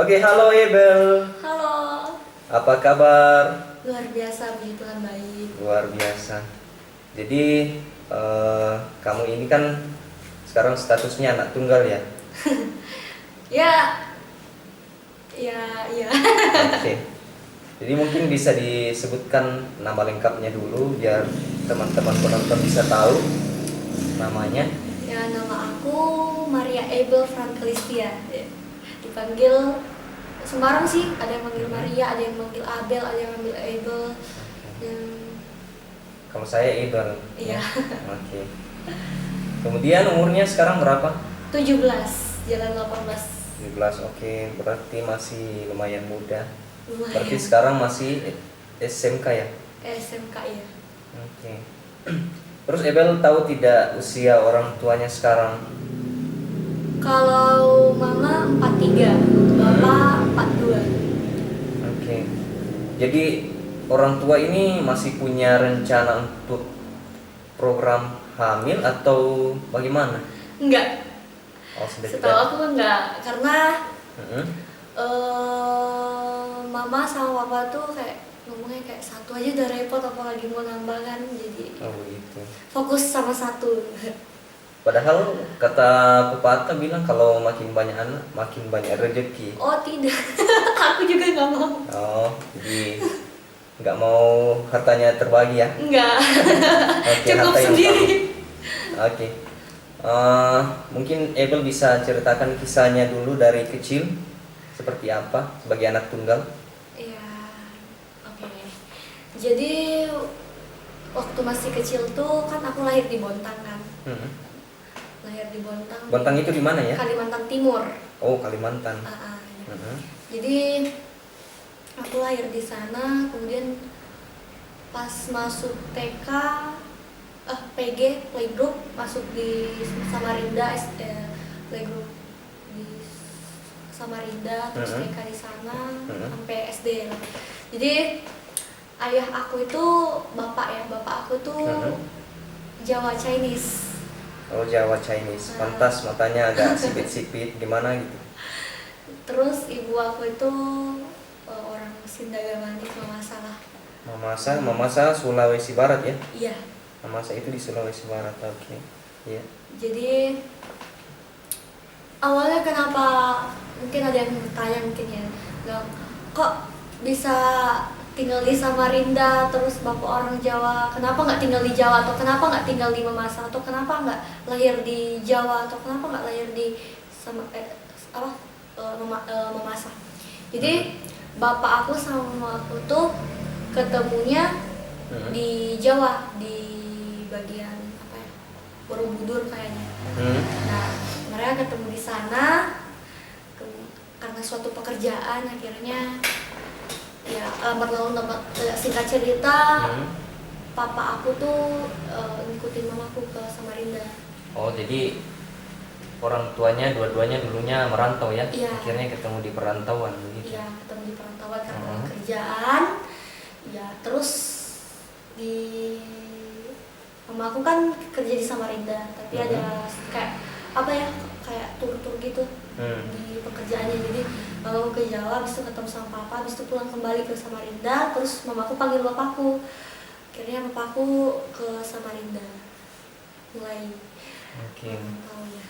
Oke, halo Ebel. Halo, Apa kabar? luar biasa, puji Tuhan baik. Luar biasa. Jadi, kamu ini kan sekarang statusnya anak tunggal ya? Ya, ya. Oke. Jadi mungkin bisa disebutkan nama lengkapnya dulu biar teman-teman penonton bisa tahu namanya. Ya, nama aku Maria Abel Franklistia. Dipanggil sembarang sih, ada yang manggil Maria, ada yang manggil Abel, ada yang manggil Abel. Dan Kalau saya Ebel. iya, Oke. Kemudian umurnya sekarang berapa? 17, jalan 18. 17. Oke, berarti masih lumayan muda. Berarti Lumayan. sekarang masih SMK ya? SMK ya. Oke. Terus Ebel tahu tidak usia orang tuanya sekarang? Kalau mama 43, bapak 42. Oke. Jadi orang tua ini masih punya rencana untuk program hamil atau bagaimana? Enggak, Oh, sudah setahu tidak. aku enggak, karena Mm-mm. mama sama papa tuh kayak ngomongnya kayak satu aja udah repot apalagi mau nambah kan, jadi Oh begitu. fokus sama satu. Padahal kata pepatah bilang kalau makin banyak anak makin banyak rezeki. Oh tidak, aku juga nggak mau. Oh, jadi nggak mau hartanya terbagi ya? Enggak. Oke, Cukup harta yang sendiri. sama. Oke. Mungkin Ebel bisa ceritakan kisahnya dulu dari kecil seperti apa sebagai anak tunggal. Iya, oke. Jadi waktu masih kecil tuh kan aku lahir di Bontang kan, Mm-mm. lahir di Bontang. Bontang itu di mana ya? Kalimantan Timur. Oh, Kalimantan. Ya. Mm-mm. Jadi aku lahir di sana, kemudian pas masuk TK, PG playgroup masuk di Samarinda, playgroup di Samarinda, terus Mhm. TK di sana Mhm. sampai SD lah. Jadi ayah aku itu bapak aku tuh Mhm. Jawa Chinese. Oh, Jawa Chinese. Pantas matanya agak sipit-sipit gimana gitu. Terus ibu aku itu orang Sindagamanik kalau nggak salah. Mamasa Sulawesi Barat ya? Iya. Mamasa itu di Sulawesi Barat. Oke. Iya. Jadi awalnya kenapa, mungkin ada yang bertanya mungkin ya, bilang, kok bisa tinggal di Samarinda terus bapak orang Jawa, kenapa nggak tinggal di Jawa, atau kenapa nggak tinggal di Mamasa, atau kenapa nggak lahir di Jawa, atau kenapa nggak lahir di Mamasa. Jadi bapak aku sama mama aku tuh ketemunya Mhm. di Jawa, di bagian apa ya, Borobudur kayaknya. Hmm. Nah, mereka ketemu di sana karena suatu pekerjaan, akhirnya ya singkat cerita, papa aku tuh ngikutin mamaku ke Samarinda. Oh, jadi orang tuanya dua-duanya dulunya merantau ya? Iya. Akhirnya ketemu di perantauan begitu. Ya, ketemu di perantauan karena Mhm. kerjaan. Ya, terus di mama aku kan kerja di Samarinda, tapi Mhm. ada kayak apa ya, kayak tur-tur gitu di pekerjaannya. Jadi mama aku ke Jawa, habis itu ketemu sama papa, habis itu pulang kembali ke Samarinda, terus mamaku panggil bapakku. Akhirnya bapakku ke Samarinda mulai Oke. tahu ya,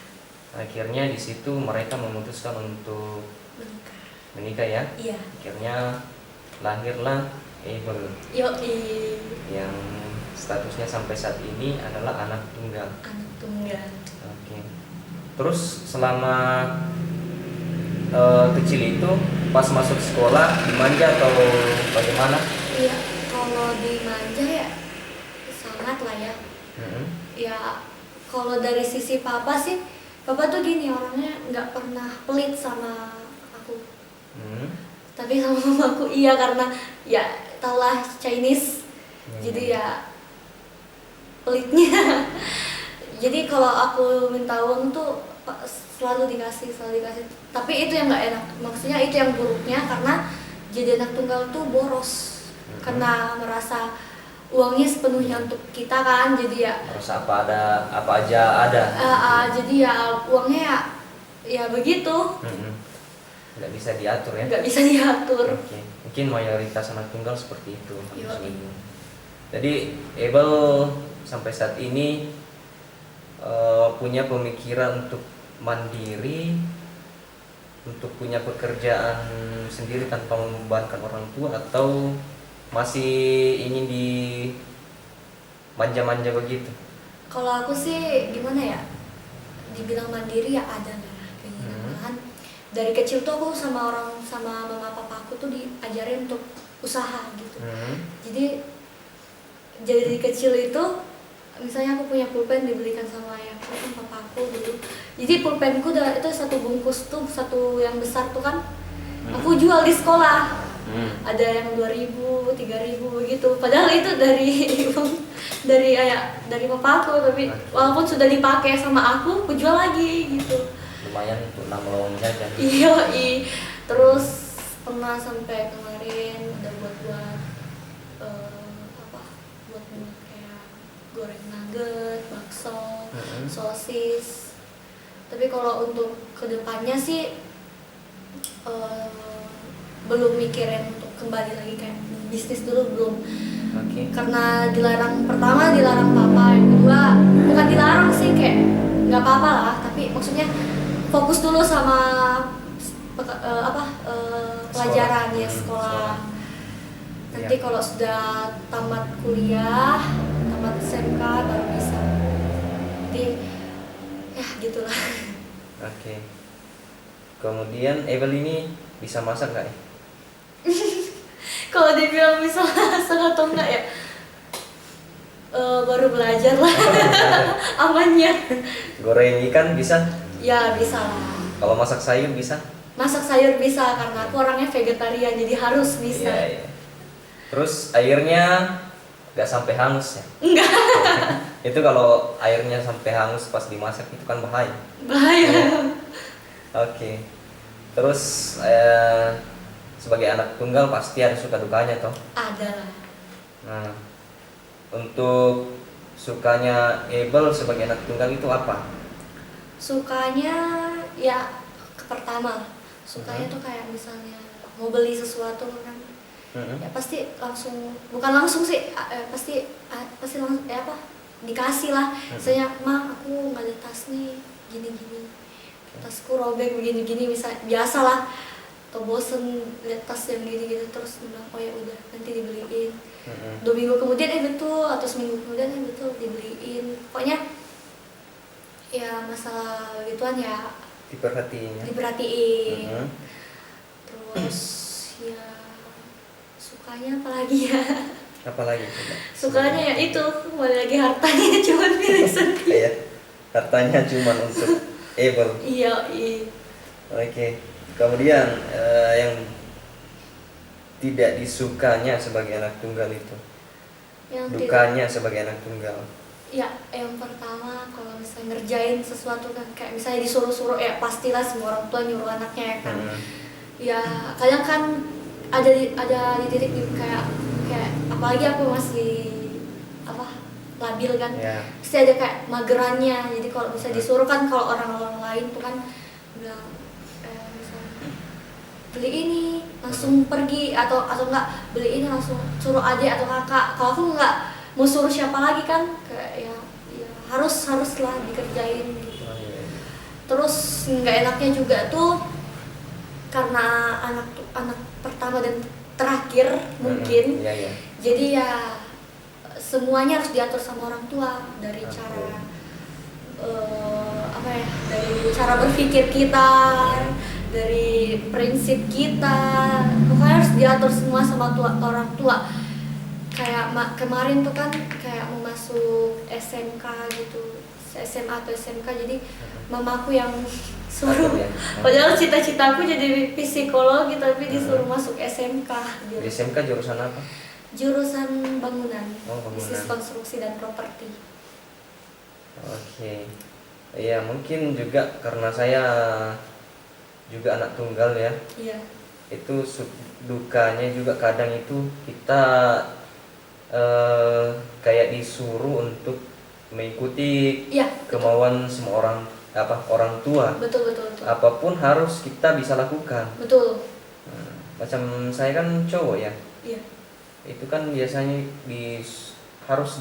Akhirnya di situ mereka memutuskan untuk menikah. menikah ya. Iya. Akhirnya lahirlah Abel yang statusnya sampai saat ini adalah anak tunggal. Anak tunggal. Oke. Terus selama kecil itu pas masuk sekolah dimanja atau bagaimana? Iya, kalau dimanja ya sangat lah ya. Mhm. Ya kalau dari sisi papa sih, papa tuh gini orangnya, nggak pernah pelit sama aku. Mhm. Tapi sama mamaku iya, karena ya taulah Chinese. Jadi ya pelitnya. Jadi kalau aku minta uang tuh selalu dikasih. Tapi itu yang nggak enak, maksudnya itu yang buruknya, karena jadi anak tunggal tuh boros. Karena merasa uangnya sepenuhnya untuk kita kan, jadi ya Merasa apa aja ada. jadi ya uangnya ya begitu. Mhm. nggak bisa diatur ya. nggak bisa diatur. Oke, mungkin mayoritas anak tunggal seperti itu. Yoi. Jadi Abel sampai saat ini punya pemikiran untuk mandiri, untuk punya pekerjaan sendiri tanpa membebankan orang tua, atau masih ingin di manja-manja begitu? Kalau aku sih gimana ya, dibilang mandiri ya ada lah keinginan. Malahan dari kecil tuh aku sama mama papa aku tuh diajarin untuk usaha gitu. Jadi dari kecil itu misalnya aku punya pulpen dibelikan sama ayahku kan papaku dulu. Jadi pulpenku itu satu bungkus tuh, satu yang besar tuh kan aku jual di sekolah. Ada yang 2.000, 3.000 begitu. Padahal itu dari papaku, tapi walaupun sudah dipakai sama aku jual lagi gitu. Lumayan untuk nambah jajan. Iya, terus pernah sampai kemarin ada buat kayak goreng nugget, bakso, sosis. Tapi kalau untuk kedepannya sih belum mikirin untuk kembali lagi kayak bisnis dulu, belum. Karena pertama dilarang papa, yang kedua bukan dilarang sih, kayak nggak apa-apa lah, tapi maksudnya fokus dulu sama pelajaran ya, sekolah. Nanti kalau sudah tamat kuliah, tamat SMK baru bisa. Jadi ya gitulah. Oke. Kemudian Abel ini bisa masak nggak ya? Kalau dibilang bisa masak atau enggak ya, baru belajar lah. Amannya. Goreng ikan bisa? Ya bisa lah. Kalau masak sayur bisa? Masak sayur bisa, karena aku orangnya vegetarian, jadi harus bisa. Iya. Terus airnya nggak sampai hangus ya? Enggak. Itu kalau airnya sampai hangus pas dimasak itu kan bahaya. Bahaya. Oke. Terus sebagai anak tunggal pasti ada suka dukanya toh? Ada lah. Nah, untuk sukanya Abel sebagai anak tunggal itu apa? Sukanya ya pertama, sukanya tuh kayak misalnya mau beli sesuatu kan, ya pasti langsung, bukan langsung sih, pasti langsung dikasih lah. Misalnya, "Ma, aku nggak ada tas nih, gini-gini, tasku robek begini-gini," biasa lah. Atau bosen lihat tas yang gini-gini, terus bilang, "Oh ya udah, nanti dibeliin." 2 minggu kemudian betul, atau seminggu kemudian betul dibeliin. Pokoknya ya masalah gituan ya diperhatiin. Terus ya sukanya apalagi ya? Apalagi coba? Sukanya ya itu, kembali lagi hartanya cuma milik sendiri. Iya, hartanya cuma untuk Abel. Iya. Oke. Kemudian yang tidak disukanya sebagai anak tunggal itu, dukanya sebagai anak tunggal. Ya, yang pertama kalau misalnya ngerjain sesuatu kan, kayak misalnya disuruh-suruh, ya pastilah semua orang tua nyuruh anaknya ya kan. Ya kadang kan ada di titik kayak apalagi aku masih labil kan, pasti ada kayak magerannya. Jadi kalau bisa disuruh kan, kalau orang-orang lain tuh kan bilang misalnya beli ini langsung pergi, atau enggak beli ini langsung suruh adik atau kakak. Kalau aku enggak mau suruh siapa lagi kan, kayak ya haruslah dikerjain gitu. Terus nggak enaknya juga tuh karena anak pertama dan terakhir mungkin. Jadi ya semuanya harus diatur sama orang tua, dari cara dari cara berpikir kita, dari prinsip kita, pokoknya harus diatur semua sama orang tua. Kayak kemarin tuh kan kayak mau masuk SMK gitu, SMA atau SMK, jadi mamaku yang suruh. Padahal cita-citaku jadi psikologi, tapi disuruh masuk SMK gitu. Di SMK jurusan apa? Jurusan bangunan. Bisnis konstruksi dan properti. Oke. Iya, mungkin juga karena saya juga anak tunggal ya. Iya. Itu dukanya juga kadang itu kita kayak disuruh untuk mengikuti kemauan semua orang orang tua. Betul, betul, betul. Apapun harus kita bisa lakukan. Betul. Macam saya kan cowok ya, Iya. itu kan biasanya harus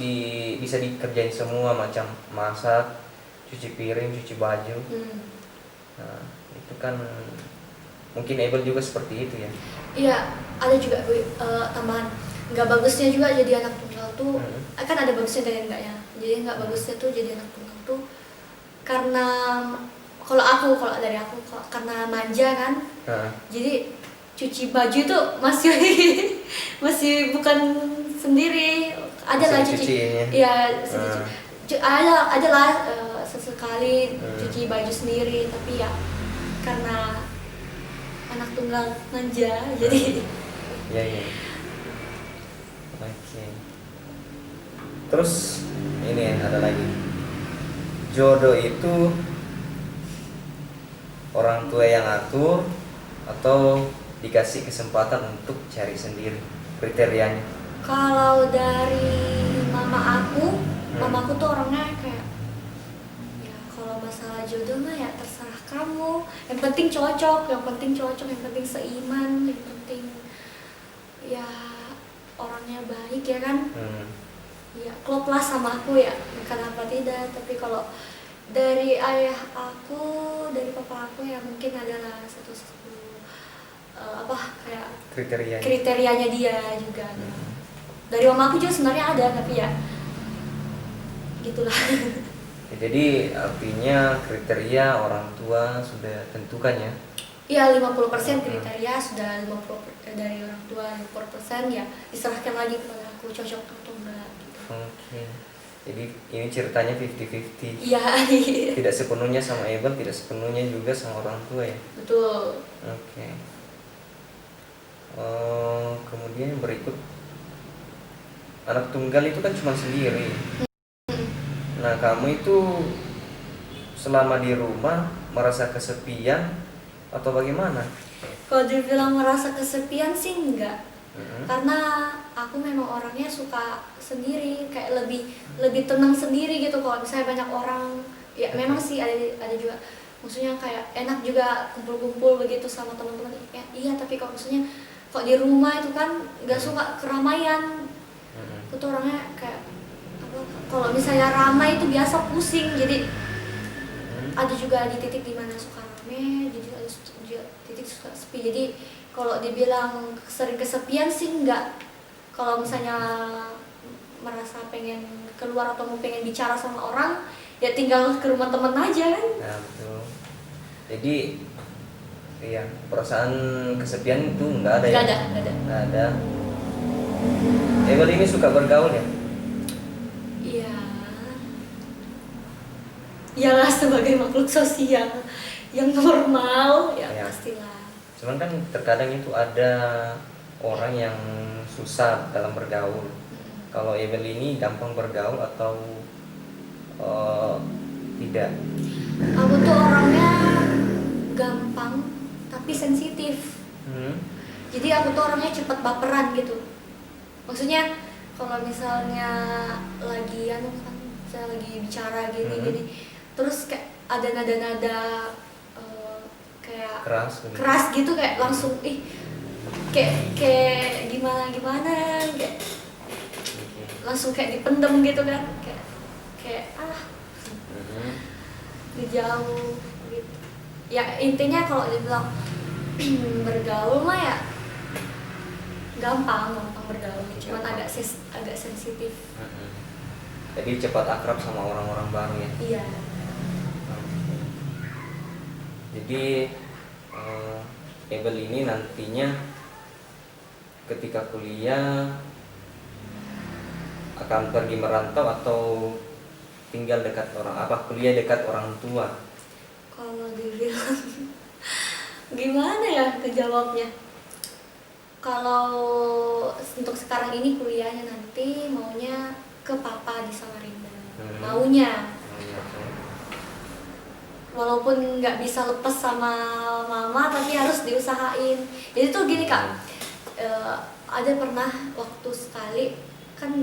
bisa dikerjain semua, macam masak, cuci piring, cuci baju. Nah, itu kan mungkin Abel juga seperti itu ya. Iya, ada juga tambahan. Nggak bagusnya juga jadi anak tunggal tuh, kan ada bagusnya dan enggaknya. Jadi nggak bagusnya tuh jadi anak tunggal tuh karena kalau dari aku karena manja kan. Jadi cuci baju tuh masih masih bukan sendiri. Ada lah cuci. Iya, ada lah sesekali cuci baju sendiri, tapi ya karena anak tunggal manja jadi Iya. Oke. Terus ini ada lagi, jodoh itu orang tua yang atur atau dikasih kesempatan untuk cari sendiri, kriterianya? kalau dari mamaku tuh orangnya kayak ya kalau masalah jodoh mah ya terserah kamu, yang penting cocok, yang penting seiman, yang penting ya orangnya baik ya kan. Ya klop lah sama aku ya, kenapa tidak. Tapi kalau dari ayah aku, dari papa aku ya mungkin adalah satu kayak kriterianya dia juga. Dari mama aku juga sebenarnya ada, tapi ya gitulah. Jadi artinya kriteria orang tua sudah tentukan ya? Iya, 50% kriteria sudah 50% dari orang tua, 50% ya diserahkan lagi kepada aku cocok atau enggak gitu. Oke. Jadi ini ceritanya 50-50. Iya. Tidak sepenuhnya sama Abel, tidak sepenuhnya juga sama orang tua ya? Betul. Oke. Kemudian yang berikut, anak tunggal itu kan cuma sendiri. Nah, kamu itu selama di rumah merasa kesepian atau bagaimana? Kalau dibilang merasa kesepian sih enggak. Karena aku memang orangnya suka sendiri, kayak lebih tenang sendiri gitu. Kalau misalnya banyak orang, ya memang sih ada juga. Maksudnya kayak enak juga kumpul-kumpul begitu sama teman-teman. Ya, iya, tapi kalau maksudnya kok di rumah itu kan nggak suka keramaian. Aku tuh orangnya kayak kalau misalnya ramai itu biasa pusing. Jadi ada juga di titik dimana suka rame, jadi ada juga titik suka sepi. Jadi kalau dibilang sering kesepian sih enggak. Kalau misalnya merasa pengen keluar atau mau pengen bicara sama orang, ya tinggal ke rumah temen aja kan. Nah, betul. Jadi iya, perasaan kesepian itu enggak ada ya? Enggak ada. Abel ini suka bergaul ya? Iya. Iyalah, sebagai makhluk sosial yang normal ya pastilah. Cuman kan terkadang itu ada orang yang susah dalam bergaul. Kalau Abel ini gampang bergaul atau tidak? Aku tuh orangnya gampang tapi sensitif. Jadi aku tuh orangnya cepat baperan gitu. Maksudnya kalau misalnya saya lagi bicara gini, terus kayak ada nada-nada kayak keras gitu, kayak langsung kayak gimana kayak langsung kayak dipendem gitu kan, kayak dijauh gitu. Ya intinya kalau dibilang bergaul mah ya gampang bergaul, cuman agak sensitif. Jadi cepat akrab sama orang-orang baru ya? Iya. Jadi Abel ini nantinya ketika kuliah akan pergi merantau atau tinggal dekat kuliah dekat orang tua? Kalau dibilang gimana ya kejawabnya? Kalau untuk sekarang ini kuliahnya nanti maunya ke papa di Samarinda. Maunya. Walaupun nggak bisa lepas sama mama, tapi harus diusahain. Jadi tuh gini Kak, ada pernah waktu sekali kan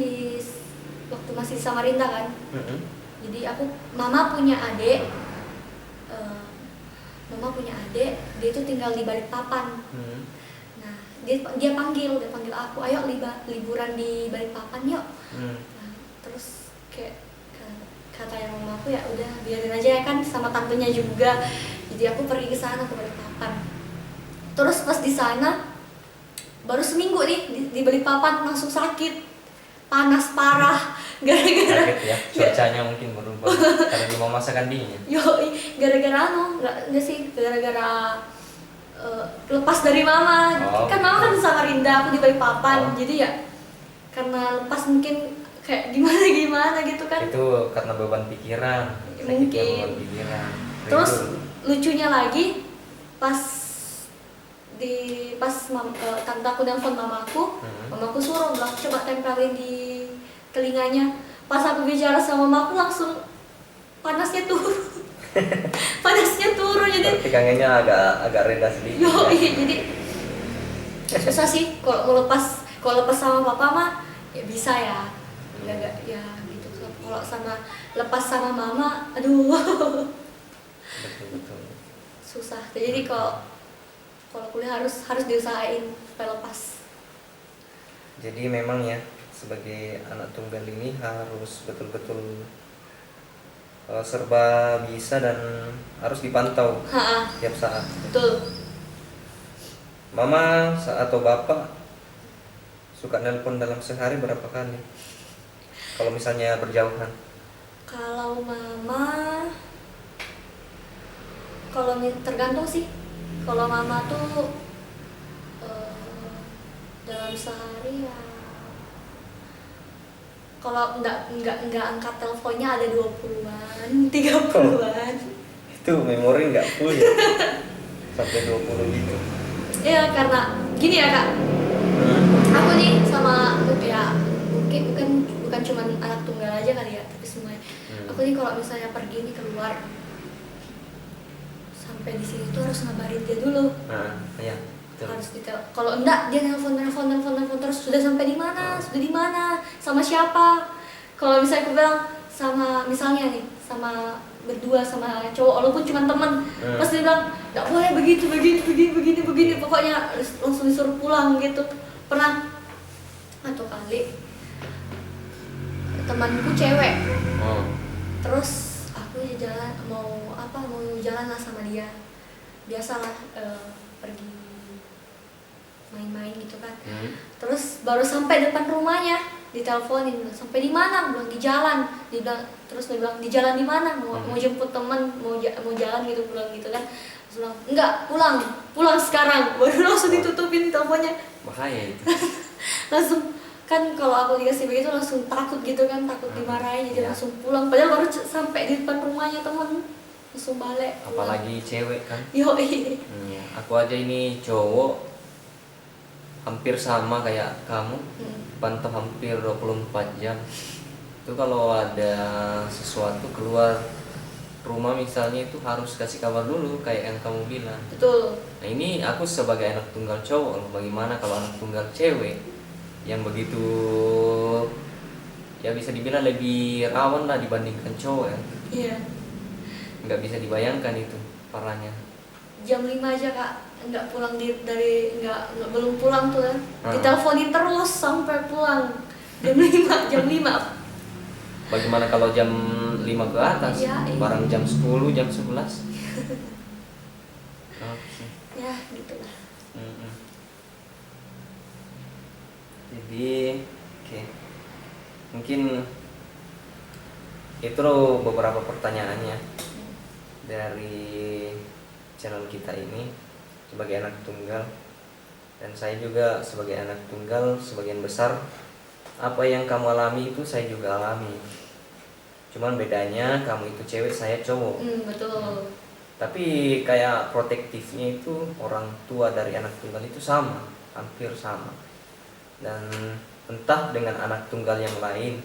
waktu masih di Samarinda kan. Jadi mama punya adik, mama punya adik, dia itu tinggal di Balikpapan. Nah dia panggil aku, ayo liburan di Balikpapan yuk. Nah, terus kayak kata yang mama aku, ya udah biarin aja ya kan, sama tantenya juga. Jadi aku pergi ke sana, ke Balikpapan. Terus pas di sana baru seminggu nih di Balikpapan langsung sakit, panas parah gara-gara sakit ya, cuacanya mungkin berubah karena di mama masakan dingin. Gara-gara enggak sih, gara-gara lepas dari mama. Kan mama kan di Samarinda, aku di Balikpapan. Jadi ya karena lepas mungkin kayak gimana gitu kan. Itu karena beban pikiran. Mungkin. Beban pikiran. Terus lucunya lagi pas tante aku nelfon mamaku, mamaku suruh bilang coba tempelin di telinganya. Pas aku bicara sama mamaku langsung panasnya turun. Panasnya turun, jadi tegangannya agak reda sedikit. Jadi susah sih kalau lepas sama papa mah ya bisa ya. Enggak ya gitu. Kalau lepas sama mama, aduh. Betul. Susah. Jadi kalau kuliah harus diusahain supaya lepas. Jadi memang ya, sebagai anak tunggal ini harus betul-betul serba bisa dan harus dipantau tiap saat. Betul. Mama atau bapak suka nelpon dalam sehari berapa kali? Kalau misalnya berjauhan? Kalau mama, tergantung sih. Kalau mama tuh dalam sehari ya, kalau enggak angkat teleponnya ada 20-an, 30-an. Itu memori enggak full ya? Sampai 20 gitu. Iya, karena gini ya kak, aku nih sama ya mungkin bukan cuma anak tunggal aja kali ya, tapi semuanya. Aku nih kalau misalnya pergi nih keluar, sampai di sini tuh harus ngabarin dia dulu. Iya. Betul. Harus detail. Kalau enggak dia nelpon terus, sudah sampai di mana, sama siapa. Kalau misalnya aku bilang misalnya nih sama berdua sama cowok walaupun cuma teman, pasti dia bilang nggak boleh begini, pokoknya langsung disuruh pulang gitu. Pernah satu kali temanku cewek, terus aku mau jalan lah sama dia, biasalah pergi main-main gitu kan. Terus baru sampai depan rumahnya diteleponin, sampai di mana? Bilang di jalan. Dia bilang di jalan di mana? Mau jemput teman, mau jalan gitu, pulang gitu kan. Terus bilang enggak, pulang sekarang. Baru langsung ditutupin teleponnya. Bahaya itu. Langsung kan kalau aku dikasih begitu langsung takut gitu kan, takut dimarahin, jadi langsung pulang. Padahal baru sampai di depan rumahnya teman, langsung balik. Apalagi cewek kan. Aku aja ini cowok hampir sama kayak kamu, pantau hampir 24 jam. Itu kalau ada sesuatu keluar rumah misalnya itu harus kasih kabar dulu kayak yang kamu bilang. Betul. Nah ini aku sebagai anak tunggal cowok, bagaimana kalau anak tunggal cewek yang begitu ya bisa dibilang lebih rawan lah dibandingkan cowok ya. Iya. Nggak bisa dibayangkan itu parahnya. Jam 5 aja kak, nggak pulang belum pulang tuh kan, diteleponin terus sampai pulang jam 5. Bagaimana kalau jam 5 ke atas? Iya. Barang jam 10, jam 11. Okay. Ya gitulah. Jadi mungkin itu loh beberapa pertanyaannya dari channel kita ini sebagai anak tunggal, dan saya juga sebagai anak tunggal sebagian besar apa yang kamu alami itu saya juga alami, cuman bedanya kamu itu cewek, saya cowok. Betul. Tapi kayak protektifnya itu orang tua dari anak tunggal itu sama, hampir sama, dan entah dengan anak tunggal yang lain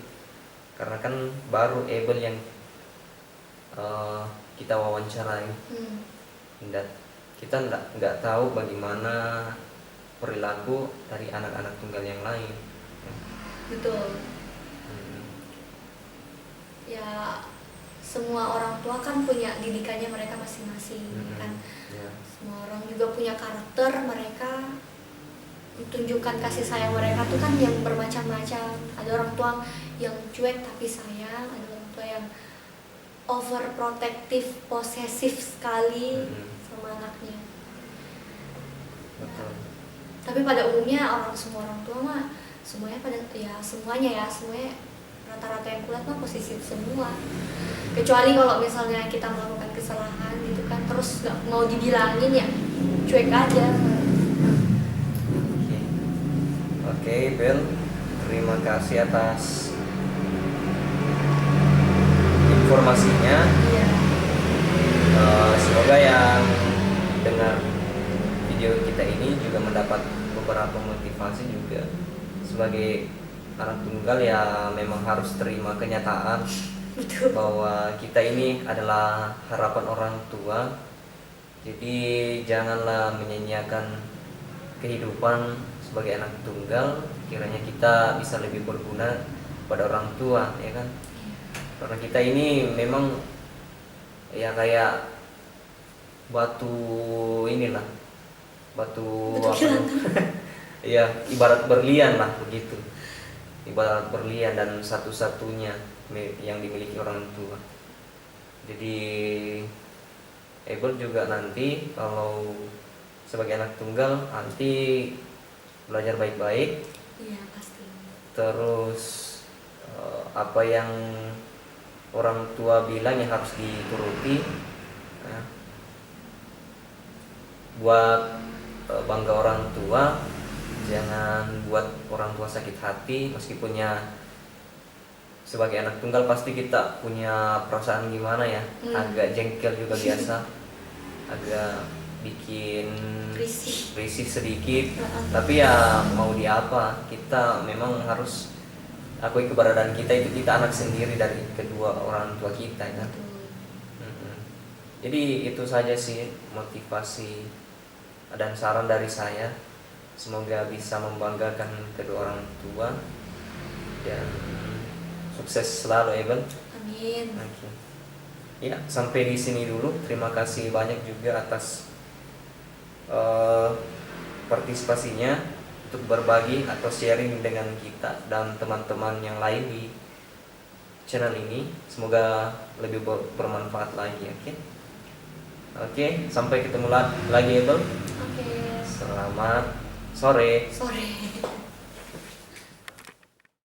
karena kan baru Abel yang kita wawancarai. Dan kita nggak tahu bagaimana perilaku dari anak-anak tunggal yang lain. Betul. Ya semua orang tua kan punya didikannya mereka masing-masing kan. Ya. Semua orang juga punya karakter mereka, tunjukkan kasih sayang mereka tuh kan yang bermacam-macam. Ada orang tua yang cuek tapi sayang, ada orang tua yang overprotective, posesif sekali sama anaknya. Betul. Tapi pada umumnya semua orang tua mah semuanya semuanya rata-rata yang kuliah mah posesif semua. Kecuali kalau misalnya kita melakukan kesalahan gitu kan, terus nggak mau dibilangin ya cuek aja. Oke, Bel, terima kasih atas informasinya. Iya. Semoga yang dengar video kita ini juga mendapat beberapa motivasi juga. Sebagai anak tunggal ya memang harus terima kenyataan Betul. bahwa kita ini adalah harapan orang tua. Jadi janganlah menyanyiakan kehidupan sebagai anak tunggal. Kiranya kita bisa lebih berguna pada orang tua, ya kan? Karena kita ini memang ya kayak batu inilah, batu ya ibarat berlian lah begitu, ibarat berlian dan satu-satunya yang dimiliki orang tua. Jadi Ebel juga nanti kalau sebagai anak tunggal nanti belajar baik-baik. Iya pasti. Terus apa yang orang tua bilang ya harus dituruti. Nah, buat bangga orang tua, jangan buat orang tua sakit hati. Meskipun ya sebagai anak tunggal pasti kita punya perasaan gimana ya, agak jengkel juga biasa, agak bikin risih sedikit. Tapi ya mau di apa, kita memang harus akui keberadaan kita, itu kita anak sendiri dari kedua orang tua kita kan. Jadi itu saja sih motivasi dan saran dari saya. Semoga bisa membanggakan kedua orang tua dan sukses selalu, Eben. Amin. Oke. Ya, sampai di sini dulu. Terima kasih banyak juga atas partisipasinya untuk berbagi atau sharing dengan kita dan teman-teman yang lain di channel ini. Semoga lebih bermanfaat lagi, oke? Oke, sampai ketemu lagi, Ebel. Oke. Selamat sore. Sore.